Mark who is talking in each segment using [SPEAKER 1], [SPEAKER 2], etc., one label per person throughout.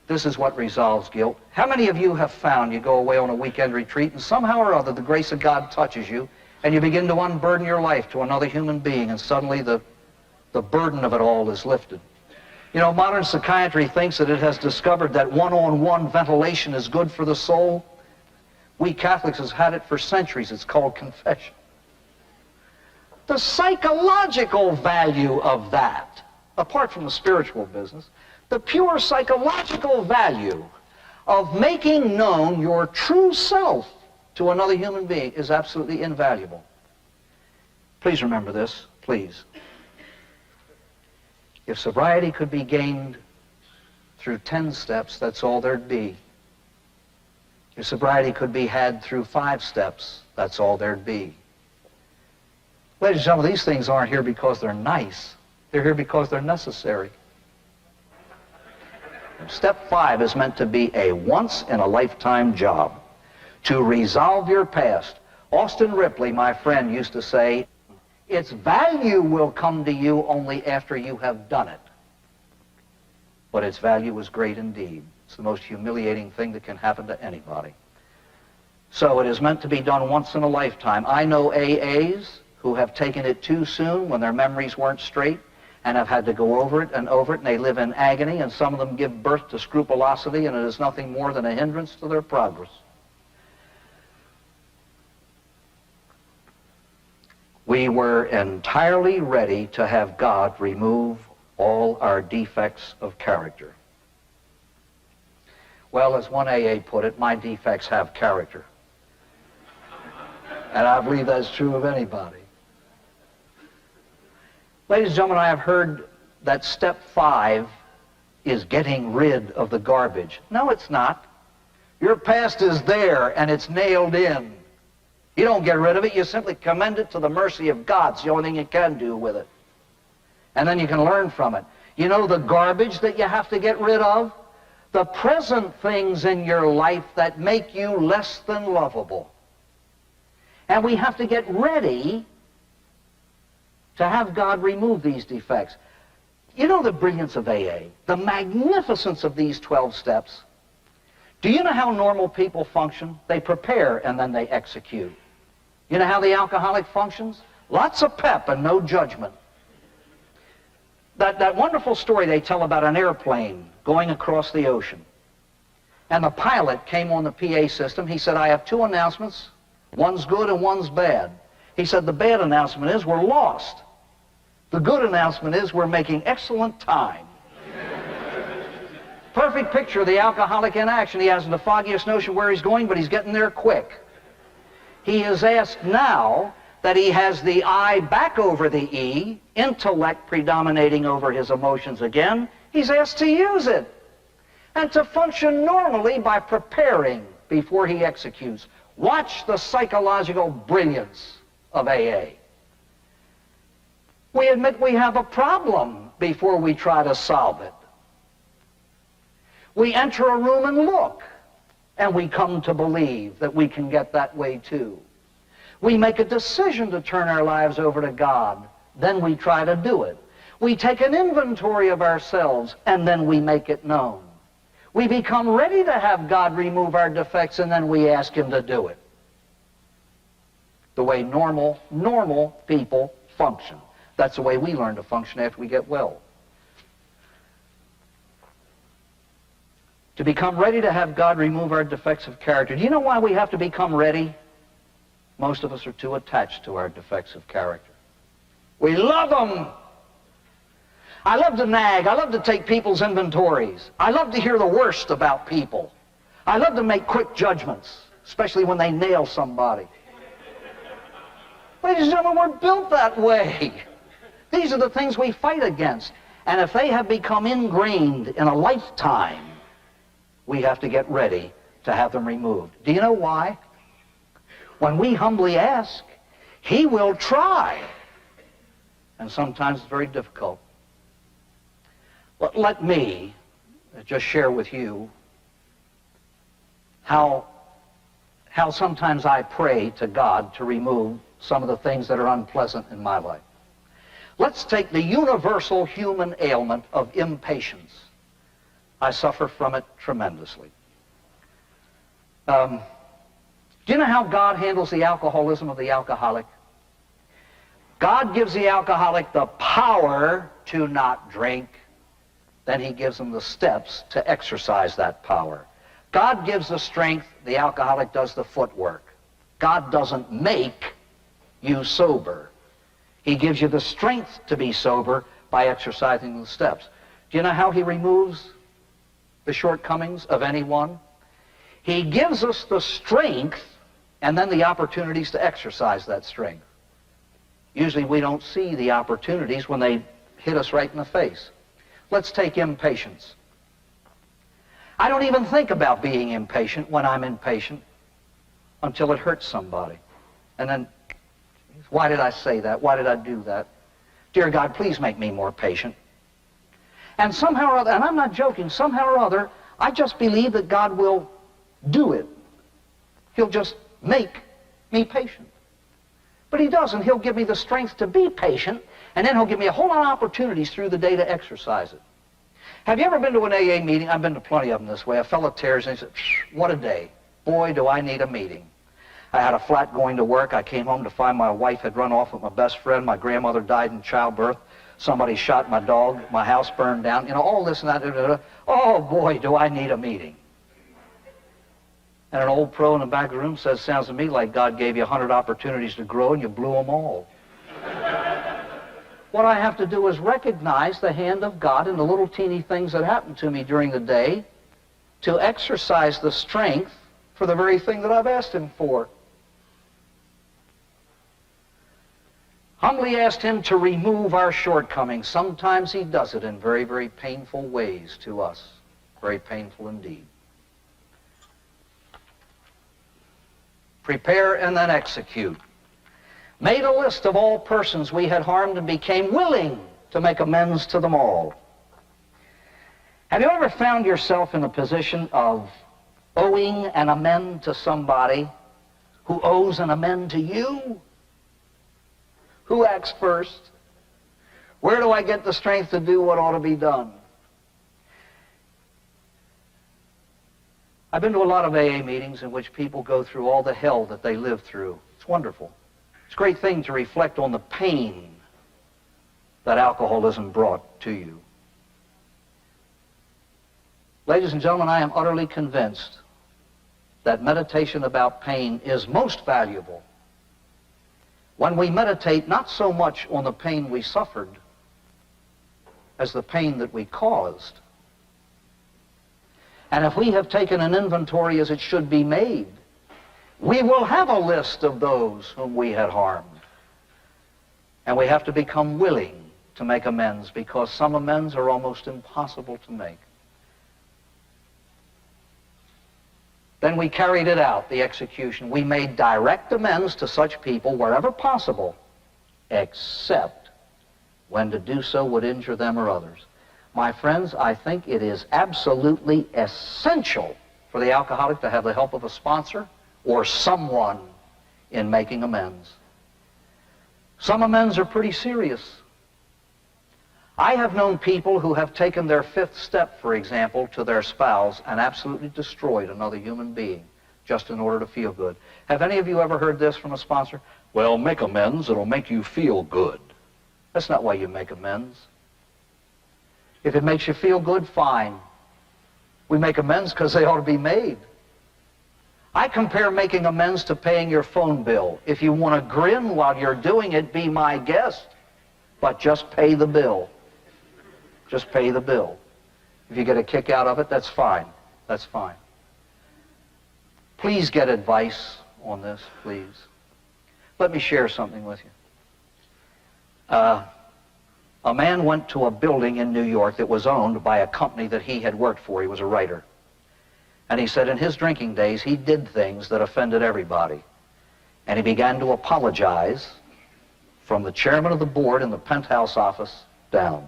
[SPEAKER 1] This is what resolves guilt. How many of you have found you go away on a weekend retreat and somehow or other the grace of God touches you and you begin to unburden your life to another human being, and suddenly the burden of it all is lifted? You know, modern psychiatry thinks that it has discovered that one-on-one ventilation is good for the soul. We Catholics have had it for centuries. It's called confession. The psychological value of that, apart from the spiritual business, the pure psychological value of making known your true self to another human being is absolutely invaluable. Please remember this, please. If sobriety could be gained through 10 steps, that's all there'd be. If sobriety could be had through 5 steps, that's all there'd be. Ladies and gentlemen, these things aren't here because they're nice. They're here because they're necessary. Step 5 is meant to be a once-in-a-lifetime job, to resolve your past. Austin Ripley, my friend, used to say, its value will come to you only after you have done it. But its value is great indeed. It's the most humiliating thing that can happen to anybody. So it is meant to be done once in a lifetime. I know AAs who have taken it too soon when their memories weren't straight, and have had to go over it, and they live in agony, and some of them give birth to scrupulosity, and it is nothing more than a hindrance to their progress. We were entirely ready to have God remove all our defects of character. Well, as one AA put it, my defects have character. And I believe that's true of anybody. Ladies and gentlemen, I have heard that step 5 is getting rid of the garbage. No, it's not. Your past is there and it's nailed in. You don't get rid of it, you simply commend it to the mercy of God. It's the only thing you can do with it. And then you can learn from it. You know the garbage that you have to get rid of? The present things in your life that make you less than lovable. And we have to get ready to have God remove these defects. You know the brilliance of AA, the magnificence of these 12 steps. Do you know how normal people function? They prepare and then they execute. You know how the alcoholic functions? Lots of pep and no judgment. That wonderful story they tell about an airplane going across the ocean. And the pilot came on the PA system. He said, I have 2 announcements. One's good and one's bad. He said, the bad announcement is we're lost. The good announcement is we're making excellent time. Perfect picture of the alcoholic in action. He hasn't the foggiest notion where he's going, but he's getting there quick. He is asked now that he has the I back over the E, intellect predominating over his emotions again. He's asked to use it and to function normally by preparing before he executes. Watch the psychological brilliance of AA. We admit we have a problem before we try to solve it. We enter a room and look, and we come to believe that we can get that way too. We make a decision to turn our lives over to God, then we try to do it. We take an inventory of ourselves, and then we make it known. We become ready to have God remove our defects, and then we ask Him to do it. The way normal people function. That's the way we learn to function after we get well. To become ready to have God remove our defects of character. Do you know why we have to become ready? Most of us are too attached to our defects of character. We love them. I love to nag. I love to take people's inventories. I love to hear the worst about people. I love to make quick judgments, especially when they nail somebody. Ladies and gentlemen, we're built that way. These are the things we fight against. And if they have become ingrained in a lifetime, we have to get ready to have them removed. Do you know why? When we humbly ask, he will try. And sometimes it's very difficult. But let me just share with you how sometimes I pray to God to remove some of the things that are unpleasant in my life. Let's take the universal human ailment of impatience. I suffer from it tremendously. Do you know how God handles the alcoholism of the alcoholic? God gives the alcoholic the power to not drink. Then he gives them the steps to exercise that power. God gives the strength, the alcoholic does the footwork. God doesn't make you sober. He gives you the strength to be sober by exercising the steps. Do you know how he removes the shortcomings of anyone? He gives us the strength and then the opportunities to exercise that strength. Usually we don't see the opportunities when they hit us right in the face. Let's take impatience. I don't even think about being impatient when I'm impatient until it hurts somebody. And then, why did I say that? Why did I do that? Dear God, please make me more patient. And somehow or other, and I'm not joking, somehow or other, I just believe that God will do it. He'll just make me patient. But he doesn't. He'll give me the strength to be patient, and then he'll give me a whole lot of opportunities through the day to exercise it. Have you ever been to an AA meeting? I've been to plenty of them this way. A fellow tears and he said, what a day. Boy, do I need a meeting. I had a flat going to work. I came home to find my wife had run off with my best friend. My grandmother died in childbirth. Somebody shot my dog. My house burned down. You know, all this and that. Oh, boy, do I need a meeting. And an old pro in the back of the room says, sounds to me like God gave you 100 opportunities to grow and you blew them all. What I have to do is recognize the hand of God in the little teeny things that happen to me during the day to exercise the strength for the very thing that I've asked him for. Humbly asked him to remove our shortcomings. Sometimes he does it in very, very painful ways to us. Very painful indeed. Prepare and then execute. Made a list of all persons we had harmed and became willing to make amends to them all. Have you ever found yourself in a position of owing an amend to somebody who owes an amend to you? Who acts first? Where do I get the strength to do what ought to be done? I've been to a lot of AA meetings in which people go through all the hell that they live through. It's wonderful. It's a great thing to reflect on the pain that alcoholism brought to you. Ladies and gentlemen, I am utterly convinced that meditation about pain is most valuable when we meditate not so much on the pain we suffered as the pain that we caused. And if we have taken an inventory as it should be made, we will have a list of those whom we had harmed. And we have to become willing to make amends, because some amends are almost impossible to make. Then we carried it out, the execution. We made direct amends to such people wherever possible, except when to do so would injure them or others. My friends, I think it is absolutely essential for the alcoholic to have the help of a sponsor or someone in making amends. Some amends are pretty serious. I have known people who have taken their fifth step, for example, to their spouse and absolutely destroyed another human being just in order to feel good. Have any of you ever heard this from a sponsor? Well, make amends, it'll make you feel good. That's not why you make amends. If it makes you feel good, fine. We make amends because they ought to be made. I compare making amends to paying your phone bill. If you want to grin while you're doing it, be my guest. But just pay the bill. Just pay the bill. If you get a kick out of it, that's fine. That's fine. Please get advice on this, please. Let me share something with you. A man went to a building in New York that was owned by a company that he had worked for. He was a writer. And he said in his drinking days, he did things that offended everybody. And he began to apologize from the chairman of the board in the penthouse office down.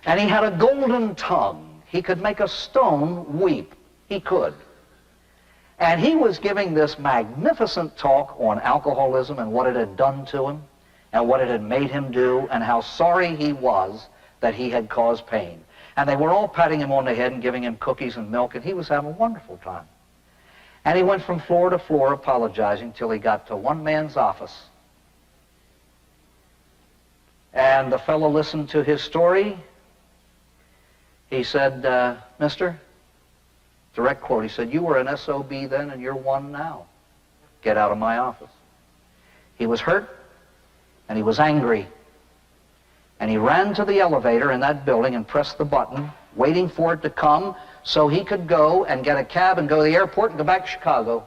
[SPEAKER 1] And he had a golden tongue. He could make a stone weep. He could. And he was giving this magnificent talk on alcoholism and what it had done to him and what it had made him do and how sorry he was that he had caused pain. And they were all patting him on the head and giving him cookies and milk, and he was having a wonderful time. And he went from floor to floor apologizing till he got to one man's office. And the fellow listened to his story. He said, Mister, direct quote, he said, "You were an SOB then and you're one now. Get out of my office." He was hurt and he was angry. And he ran to the elevator in that building and pressed the button, waiting for it to come so he could go and get a cab and go to the airport and go back to Chicago.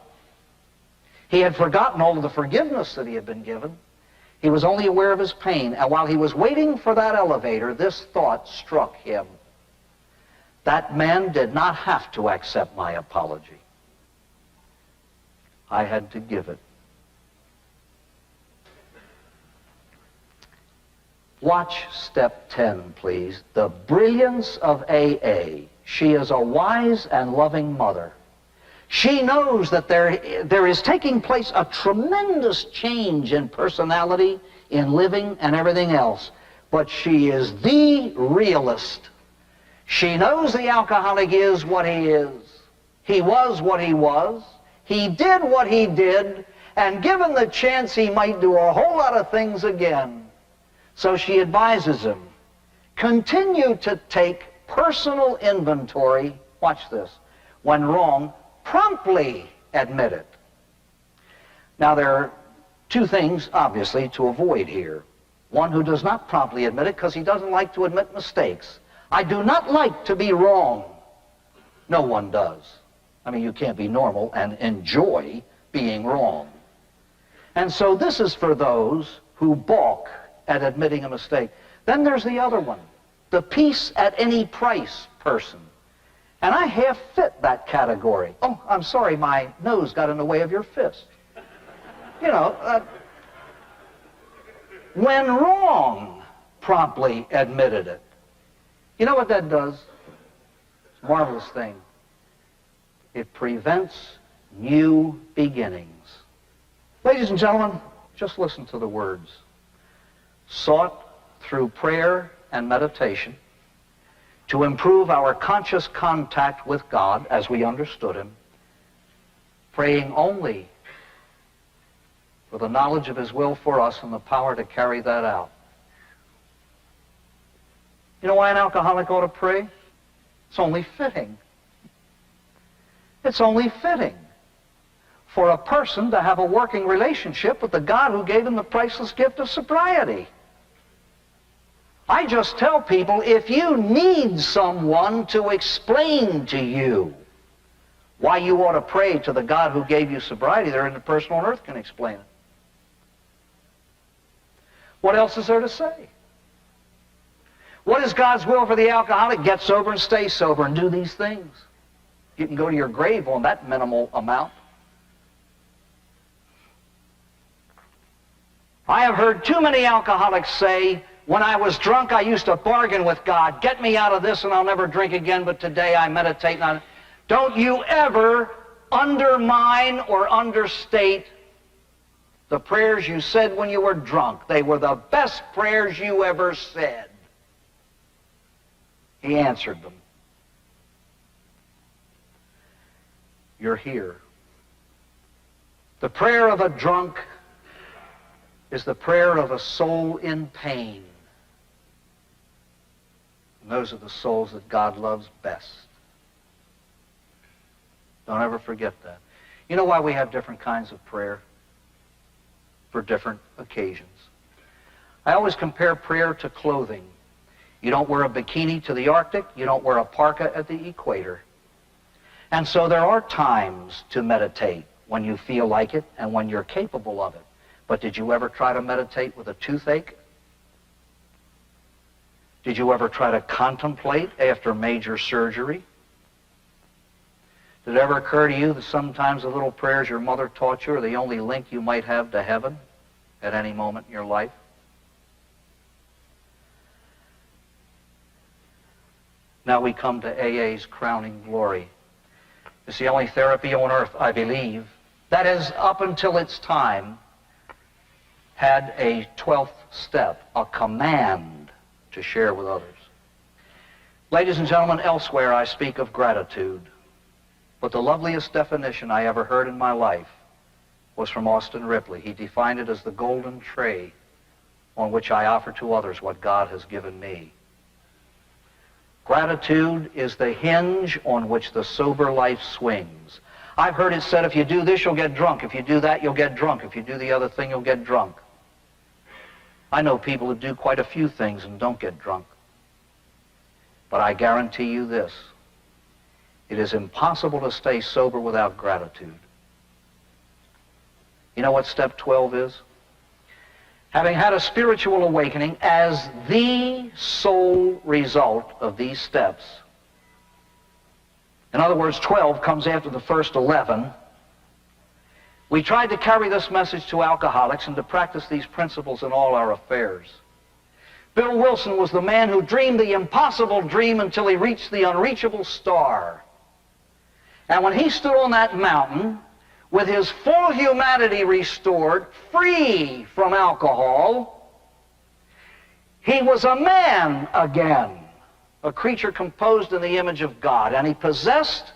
[SPEAKER 1] He had forgotten all of the forgiveness that he had been given. He was only aware of his pain. And while he was waiting for that elevator, this thought struck him. That man did not have to accept my apology. I had to give it. Watch step 10, please. The brilliance of AA. She is a wise and loving mother. She knows that there is taking place a tremendous change in personality, in living, and everything else. But she is the realist. She knows the alcoholic is what he is. He was what he was. He did what he did. And given the chance, he might do a whole lot of things again. So she advises him, continue to take personal inventory, watch this, when wrong, promptly admit it. Now there are two things, obviously, to avoid here. One who does not promptly admit it because he doesn't like to admit mistakes. I do not like to be wrong. No one does. I mean, you can't be normal and enjoy being wrong. And so this is for those who balk at admitting a mistake. Then there's the other one, the peace at any price person. And I half fit that category. Oh, I'm sorry, my nose got in the way of your fist. You know, when wrong, promptly admitted it. You know what that does? It's a marvelous thing. It prevents new beginnings. Ladies and gentlemen, just listen to the words. Sought through prayer and meditation to improve our conscious contact with God as we understood Him, praying only for the knowledge of His will for us and the power to carry that out. You know why an alcoholic ought to pray? It's only fitting. It's only fitting for a person to have a working relationship with the God who gave him the priceless gift of sobriety. I just tell people, if you need someone to explain to you why you ought to pray to the God who gave you sobriety, there isn't a person on earth can explain it. What else is there to say? What is God's will for the alcoholic? Get sober and stay sober and do these things. You can go to your grave on that minimal amount. I have heard too many alcoholics say, when I was drunk, I used to bargain with God. Get me out of this and I'll never drink again, but today I meditate on it. Don't you ever undermine or understate the prayers you said when you were drunk. They were the best prayers you ever said. He answered them. You're here. The prayer of a drunk is the prayer of a soul in pain. And those are the souls that God loves best. Don't ever forget that. You know why we have different kinds of prayer? For different occasions. I always compare prayer to clothing. You don't wear a bikini to the Arctic. You don't wear a parka at the equator. And so there are times to meditate when you feel like it and when you're capable of it. But did you ever try to meditate with a toothache? Did you ever try to contemplate after major surgery? Did it ever occur to you that sometimes the little prayers your mother taught you are the only link you might have to heaven at any moment in your life? Now we come to AA's crowning glory. It's the only therapy on earth, I believe, that has, up until its time, had a 12th step, a command to share with others. Ladies and gentlemen, elsewhere I speak of gratitude, but the loveliest definition I ever heard in my life was from Austin Ripley. He defined it as the golden tray on which I offer to others what God has given me. Gratitude is the hinge on which the sober life swings. I've heard it said, if you do this, you'll get drunk. If you do that, you'll get drunk. If you do the other thing, you'll get drunk. I know people who do quite a few things and don't get drunk. But I guarantee you this, it is impossible to stay sober without gratitude. You know what step 12 is? Having had a spiritual awakening as the sole result of these steps. In other words, 12 comes after the first 11. We tried to carry this message to alcoholics and to practice these principles in all our affairs. Bill Wilson was the man who dreamed the impossible dream until he reached the unreachable star. And when he stood on that mountain, with his full humanity restored, free from alcohol, he was a man again, a creature composed in the image of God, and he possessed,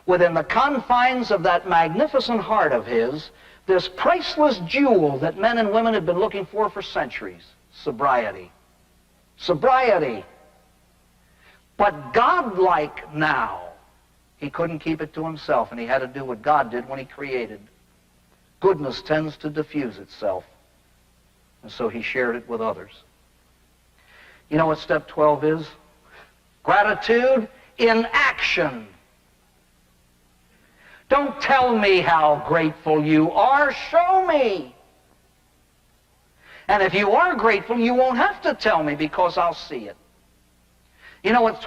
[SPEAKER 1] within the confines of that magnificent heart of his, this priceless jewel that men and women had been looking for centuries, sobriety. Sobriety. But godlike now, he couldn't keep it to himself, and he had to do what God did when he created. Goodness tends to diffuse itself, and so he shared it with others. You know what step 12 is? Gratitude in action. Don't tell me how grateful you are, show me. And if you are grateful, you won't have to tell me because I'll see it. You know what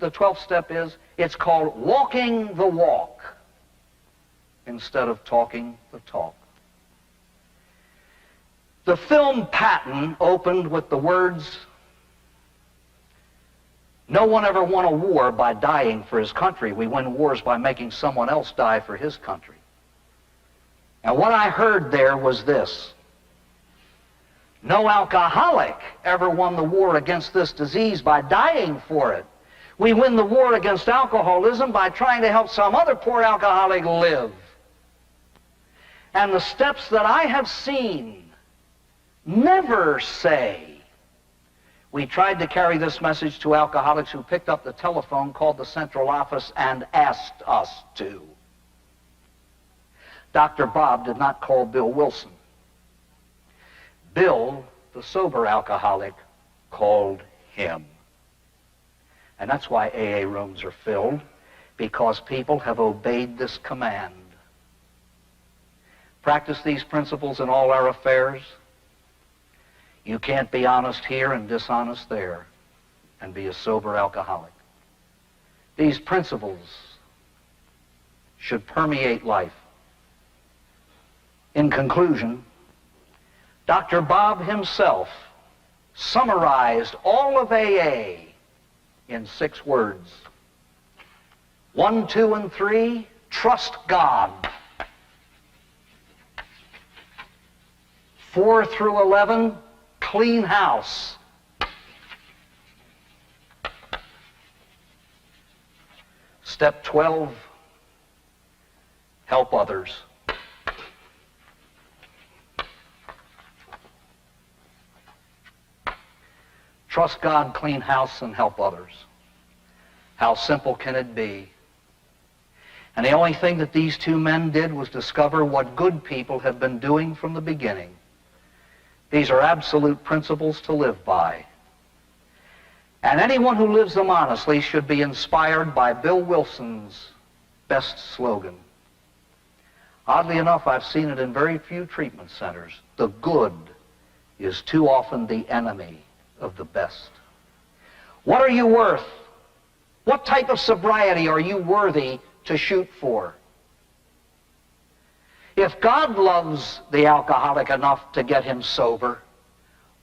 [SPEAKER 1] the 12th step is? It's called walking the walk instead of talking the talk. The film Patton opened with the words, "No one ever won a war by dying for his country. We win wars by making someone else die for his country." And what I heard there was this: no alcoholic ever won the war against this disease by dying for it. We win the war against alcoholism by trying to help some other poor alcoholic live. And the steps that I have seen never say. We tried to carry this message to alcoholics who picked up the telephone, called the central office, and asked us to. Dr. Bob did not call Bill Wilson. Bill, the sober alcoholic, called him. And that's why AA rooms are filled, because people have obeyed this command. Practice these principles in all our affairs. You can't be honest here and dishonest there and be a sober alcoholic. These principles should permeate life. In conclusion, Dr. Bob himself summarized all of AA in 6 words. 1, 2, and 3, trust God. 4 through 11, clean house. Step 12, help others. Trust God, clean house, and help others. How simple can it be? And the only thing that these 2 men did was discover what good people have been doing from the beginning. These are absolute principles to live by. And anyone who lives them honestly should be inspired by Bill Wilson's best slogan. Oddly enough, I've seen it in very few treatment centers. The good is too often the enemy of the best. What are you worth? What type of sobriety are you worthy to shoot for. If God loves the alcoholic enough to get him sober,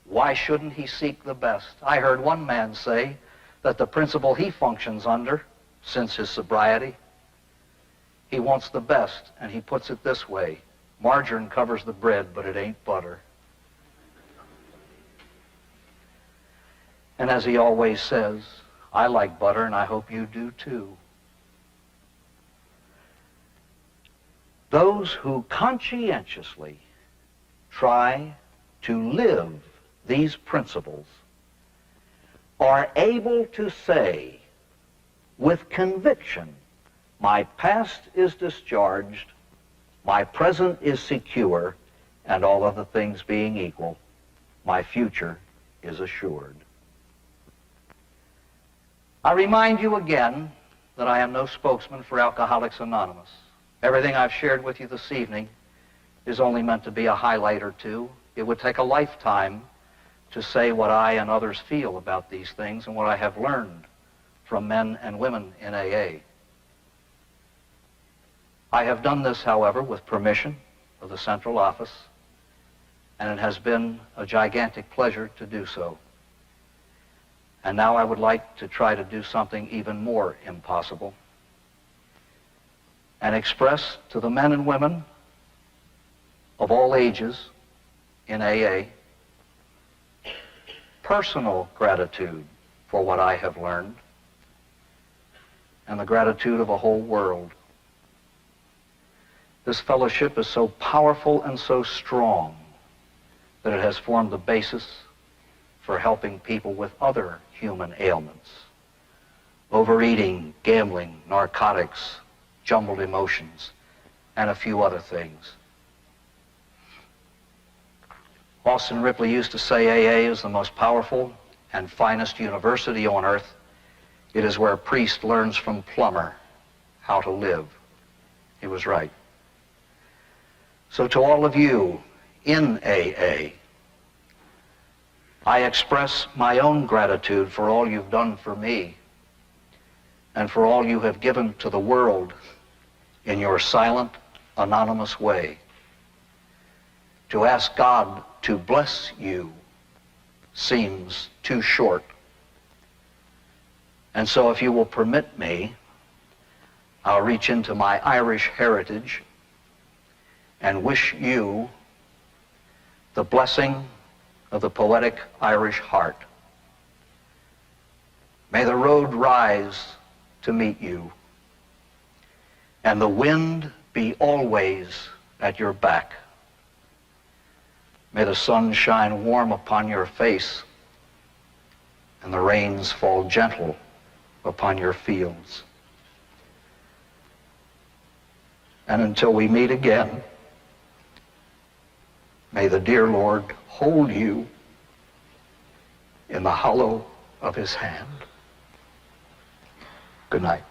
[SPEAKER 1] why shouldn't he seek the best? I heard one man say that the principle he functions under, since his sobriety, he wants the best, and he puts it this way: margarine covers the bread, but it ain't butter. And as he always says, I like butter, and I hope you do too. Those who conscientiously try to live these principles are able to say with conviction, my past is discharged, my present is secure, and all other things being equal, my future is assured. I remind you again that I am no spokesman for Alcoholics Anonymous. Everything I've shared with you this evening is only meant to be a highlight or two. It would take a lifetime to say what I and others feel about these things and what I have learned from men and women in AA. I have done this, however, with permission of the central office, and it has been a gigantic pleasure to do so. And now I would like to try to do something even more impossible and express to the men and women of all ages in AA personal gratitude for what I have learned and the gratitude of a whole world. This fellowship is so powerful and so strong that it has formed the basis for helping people with other human ailments: overeating, gambling, narcotics, jumbled emotions, and a few other things. Austin Ripley used to say AA is the most powerful and finest university on earth. It is where a priest learns from plumber how to live. He was right. So to all of you in AA, I express my own gratitude for all you've done for me and for all you have given to the world in your silent, anonymous way. To ask God to bless you seems too short. And so if you will permit me, I'll reach into my Irish heritage and wish you the blessing of the poetic Irish heart. May the road rise to meet you, and the wind be always at your back. May the sun shine warm upon your face, and the rains fall gentle upon your fields. And until we meet again, may the dear Lord hold you in the hollow of his hand. Good night.